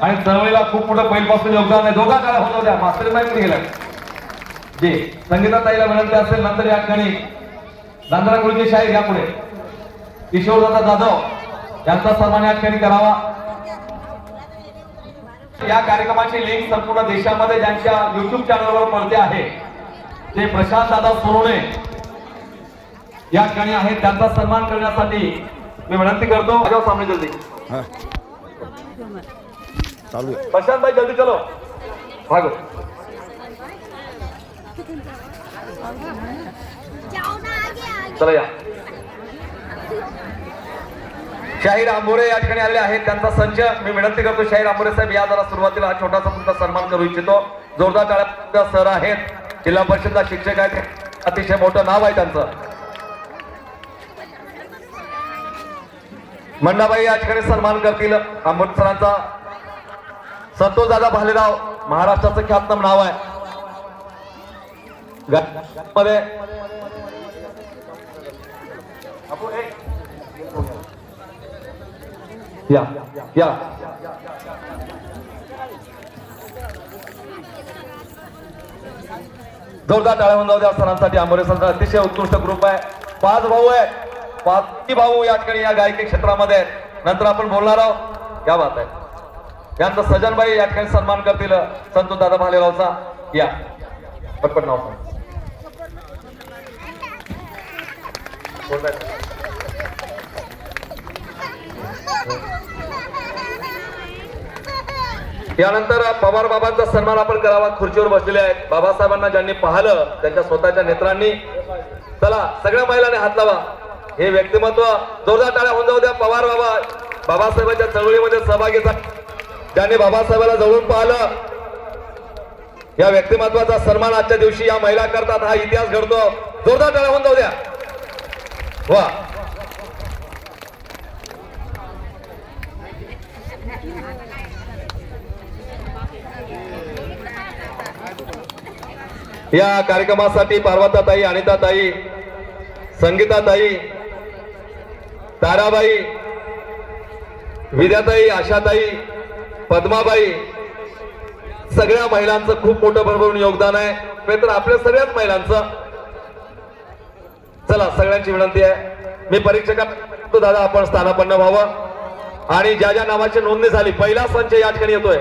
आणि चळवळीला खूप मोठं पहिल्यापासून योगदान आहे. दोघा काळ होत होत्या मास्टर माहिती गेला जे संगीताताईला विनंती असेल नंतर या ठिकाणी नांदराकुळचे शाहीर या पुढे किशोरदादा जाधव यांचा सन्मान या ठिकाणी करावा. या कार्यक्रमाची लिंक संपूर्ण देशामध्ये ज्यांच्या YouTube चॅनलवर पडते आहे ते प्रशांत दादा सोनवणे या ठिकाणी आहेत. त्यांचा सन्मान करण्यासाठी मी विनंती करतो. आ जाओ सामने जल्दी. चालू है प्रशांत भाई जल्दी चलो भागो. चला या. शाहीर आंबोरे या ठिकाणी आले आहेत. त्यांचा संच मी विनंती करतो शाहीर आंबोरे साहेब या जरा सुरुवातीला हा छोटासा तुमचा सन्मान करू इच्छितो. जोरदार टाळ्या. सर आहेत जिल्हा परिषदला शिक्षक आहेत. अतिशय मोठं नाव आहे त्यांचं. मंडाबाई या ठिकाणी सन्मान करतील आंबोरे सरांचा. संतोष दादा भालेराव महाराष्ट्राचं ख्यातनाम नाव आहे मध्ये. या या जोरदार टाळ्या होऊन जाऊ द्या सरांसाठी. आंबोरे सरांचा अतिशय उत्कृष्ट ग्रुप आहे. 5 भाऊ आहे. 5 भाऊ या ठिकाणी या गायकी क्षेत्रामध्ये आहेत. नंतर आपण बोलणार आहोत. क्या बात आहे. यांचा सजनबाई या ठिकाणी सन्मान करतील संतोष दादा भालेरावचा. या पटपट नाव सांग. यानंतर पवार बाबांचा सन्मान आपण करावा. खुर्चीवर बसलेले आहेत. बाबासाहेबांना ज्यांनी पाहिलं त्यांच्या स्वतःच्या नेत्रांनी. चला सगळ्या महिलांनी हात लावा. हे व्यक्तिमत्व जोरदार टाळ्या होऊन जाऊ द्या. पवार बाबा बाबासाहेबांच्या चळवळीमध्ये सहभागी ज्यांनी बाबासाहेबांना जवळून पाहिलं या व्यक्तिमत्वाचा सन्मान आजच्या दिवशी या महिला करतात. हा इतिहास घडतो. जोरदार टाळ्या होऊन जाऊ द्या. वा या कार्यक्रमासाठी पार्वताताई, अनिताताई, संगीताताई, ताराबाई, विद्याताई, आशाताई, पद्माबाई सगळ्या महिलांचं खूप मोठं भरभरून योगदान आहे. तर आपल्या सगळ्याच महिलांचं. चला सगळ्यांची विनंती आहे. मी परीक्षकांना दादा आपण स्थानापन्न व्हावं आणि ज्या ज्या नावाची नोंदणी झाली पहिला संच या ठिकाणी येतोय.